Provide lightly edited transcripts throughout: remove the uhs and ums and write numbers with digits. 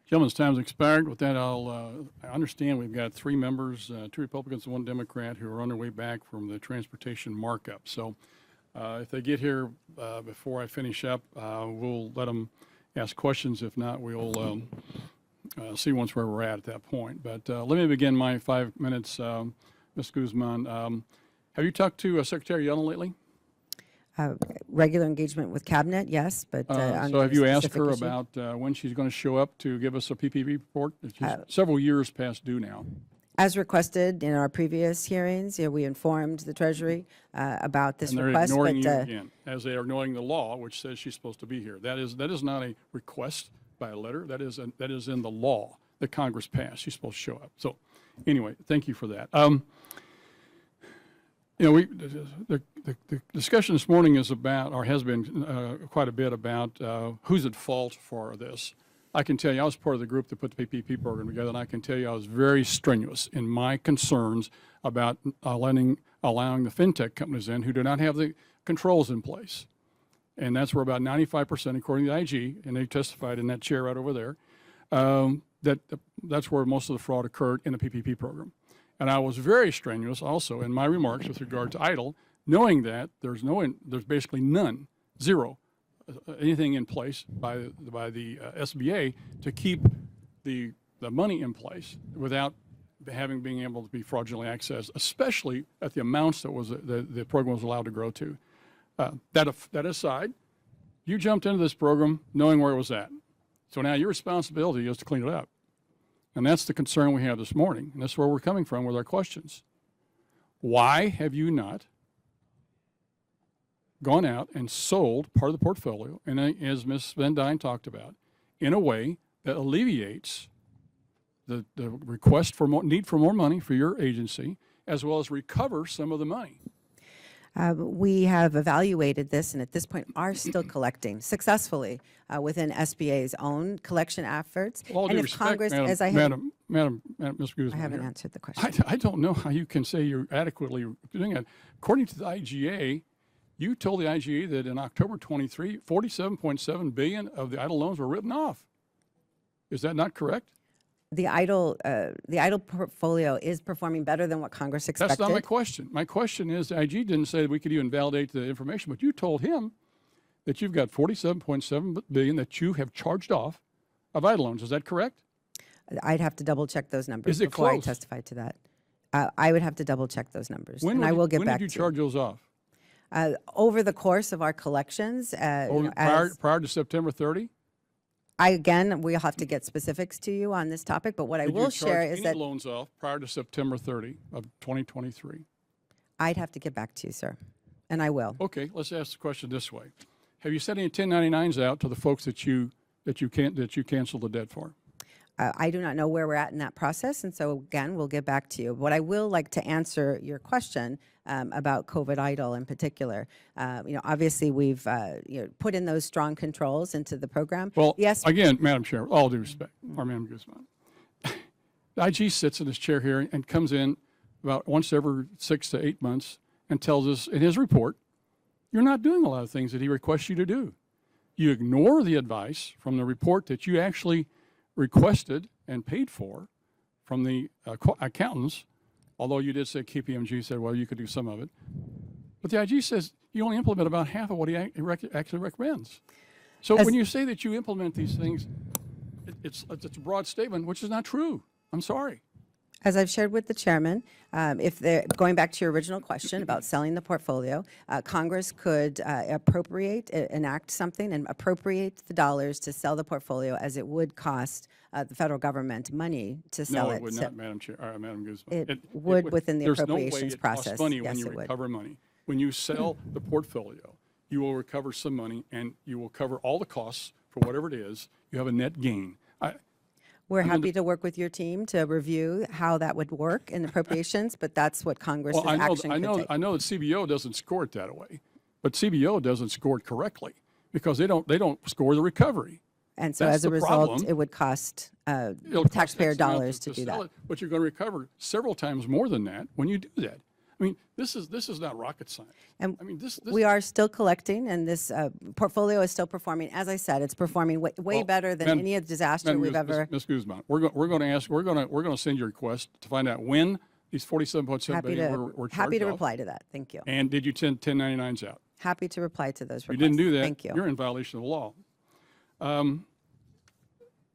Gentlemen's time's expired. With that, I understand we've got 3 members, 2 Republicans and 1 Democrat, who are on their way back from the transportation markup. So if they get here before I finish up, we'll let them ask questions. If not, we'll see once where we're at that point. But let me begin my 5 minutes. Ms. Guzman, have you talked to Secretary Yellen lately? Regular engagement with cabinet, yes, but so have you asked her about when she's going to show up to give us a PPP report? She's several years past due now. As requested in our previous hearings, we informed the Treasury about this request. And they're ignoring you again, as they are ignoring the law, which says she's supposed to be here. That is not a request by a letter. That is in the law that Congress passed. She's supposed to show up. So anyway, thank you for that. The discussion this morning is about, or has been quite a bit about, who's at fault for this. I can tell you, I was part of the group that put the PPP program together, and I can tell you I was very strenuous in my concerns about allowing the fintech companies in who do not have the controls in place. And that's where about 95%, according to the IG, and they testified in that chair right over there, that's where most of the fraud occurred in the PPP program. And I was very strenuous also in my remarks with regard to EIDL, knowing that there's basically none, zero, anything in place by the SBA to keep the money in place without being able to be fraudulently accessed, especially at the amounts that the program was allowed to grow to. That aside, you jumped into this program knowing where it was at. So now your responsibility is to clean it up. And that's the concern we have this morning, and that's where we're coming from with our questions. Why have you not gone out and sold part of the portfolio, and as Ms. Van Dyne talked about, in a way that alleviates the request for need for more money for your agency, as well as recover some of the money? We have evaluated this, and at this point are still collecting successfully within SBA's own collection efforts. Well, and if respect, Congress, Madam, as I have, Madam, Ms. Guzman, I haven't answered the question. I don't know how you can say you're adequately doing it. According to the IGA, you told the IGA that in October 23, 47.7 billion of the EIDL loans were written off. Is that not correct? The EIDL portfolio is performing better than what Congress expected. That's not my question. My question is, the IG didn't say that we could even validate the information, but you told him that you've got 47.7 billion that you have charged off of EIDL loans. Is that correct? I'd have to double check those numbers before I testify to that. I would have to double check those numbers, and I will get back to you. When did you charge those off? Over the course of our collections. Prior to September 30? Again, we'll have to get specifics to you on this topic, but what I will share is that loans off prior to September 30 of 2023. I'd have to get back to you, sir, and I will. Okay, let's ask the question this way: have you sent any 1099s out to the folks that you canceled the debt for? I do not know where we're at in that process, and so again, we'll get back to you. What I will like to answer your question about COVID EIDL in particular. Obviously we've put in those strong controls into the program. Well, yes. Again, Madam Chair, with all due respect, or Madam Guzman, the IG sits in his chair here and comes in about once every 6 to 8 months and tells us in his report, you're not doing a lot of things that he requests you to do. You ignore the advice from the report that you actually requested and paid for from the accountants, although you did say KPMG said, well, you could do some of it. But the IG says you only implement about half of what he actually recommends. So when you say that you implement these things, it's a broad statement, which is not true. I'm sorry. As I've shared with the chairman, going back to your original question about selling the portfolio, Congress could enact something and appropriate the dollars to sell the portfolio as it would cost the federal government money to sell it. No, it would not, Madam Chair, Madam Guzman. It would within the appropriations process. There's no way it process. costs money when yes, you recover money. When you sell the portfolio, you will recover some money and you will cover all the costs for whatever it is. You have a net gain. We're happy to work with your team to review how that would work in appropriations, but that's what Congress's action could take. I know that CBO doesn't score it that way, but CBO doesn't score it correctly because they don't score the recovery. And so as a result, it would cost taxpayer dollars to do that. But you're going to recover several times more than that when you do that. I mean, this is not rocket science. And I mean, this we are still collecting, and this portfolio is still performing. As I said, it's performing way well, better than Madam- any disaster Madam we've Ms. ever. Ms. Guzman, we're going to send you a request to find out when these 47.7 Happy billion to were charged happy to off. reply to that. Thank you. And did you send 1099s out? Happy to reply to those You requests. didn't do that. Thank you. You're in violation of the law.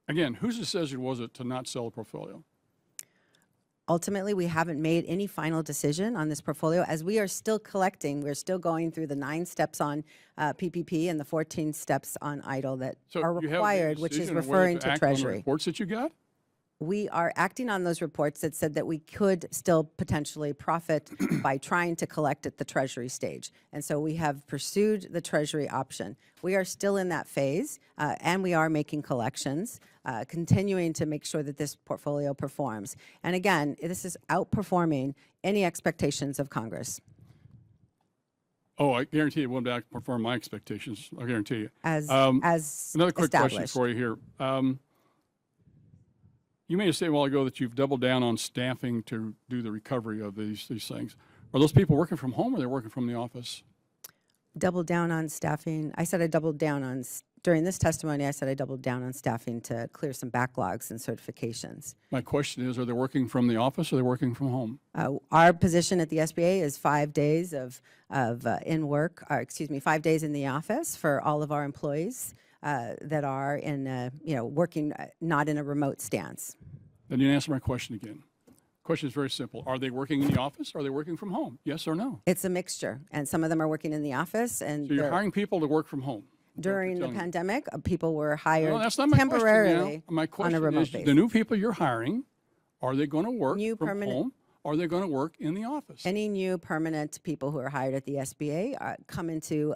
Again, whose decision was it to not sell the portfolio? Ultimately, we haven't made any final decision on this portfolio. As we are still collecting, we're still going through the 9 steps on PPP and the 14 steps on EIDL that So are you haven't made a required, which is decision on whether referring to act on the Treasury. reports that you got? We are acting on those reports that said that we could still potentially profit by trying to collect at the Treasury stage. And so we have pursued the Treasury option. We are still in that phase, and we are making collections, continuing to make sure that this portfolio performs. And again, this is outperforming any expectations of Congress. Oh, I guarantee it won't outperform my expectations. I guarantee you. As Another quick question established. for you here. You made a statement a while ago that you've doubled down on staffing to do the recovery of these things. Are those people working from home or they're working from the office? Doubled down on staffing. I said I doubled down on, during this testimony, I said I doubled down on staffing to clear some backlogs and certifications. My question is, are they working from the office or are they working from home? Our position at the SBA is 5 days of in work, or excuse me, 5 days in the office for all of our employees that are in, working not in a remote stance. Then you answer my question again. Question is very simple. Are they working in the office or are they working from home? Yes or no? It's a mixture, and some of them are working in the office, and So you're hiring people to work from home. during the telling me. pandemic, people were hired No, that's not my temporarily question now. My on question a remote is, basis. the new people you're hiring, are they going to work New from permanent- home? Or are they going to work in the office? Any new permanent people who are hired at the SBA come into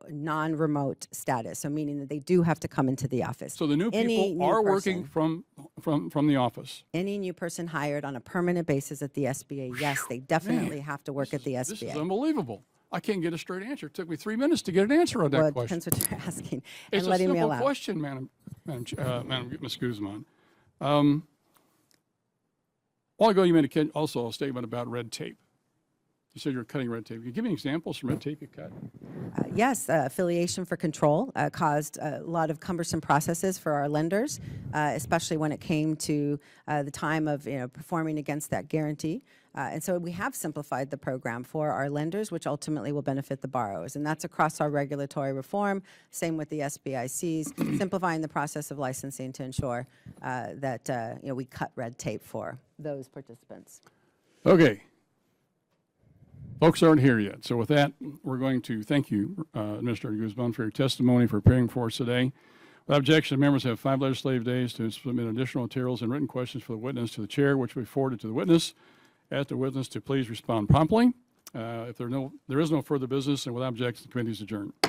non-remote status, so meaning that they do have to come into the office. So the new Any people new are person- working from the office. Any new person hired on a permanent basis at the SBA, yes, they definitely have to work at the This is SBA. unbelievable. I can't get a straight answer. It took me 3 minutes to get an answer on that Well, it question. depends what you're asking It's and a letting me simple allow. question, Madam Ms. Guzman. A while ago, you made also a statement about red tape. You said you're cutting red tape. Can you give me examples from red tape you cut? Yes, affiliation for control caused a lot of cumbersome processes for our lenders, especially when it came to the time of performing against that guarantee. And so we have simplified the program for our lenders, which ultimately will benefit the borrowers. And that's across our regulatory reform, same with the SBICs, simplifying the process of licensing to ensure that we cut red tape for those participants. Okay. Folks aren't here yet. So with that, we're going to thank you, Administrator Guzman, for your testimony, for appearing for us today. Without objection, members have 5 legislative days to submit additional materials and written questions for the witness to the chair, which will be forwarded to the witness. Ask the witness to please respond promptly. If there is no further business, and without objection, the committee is adjourned.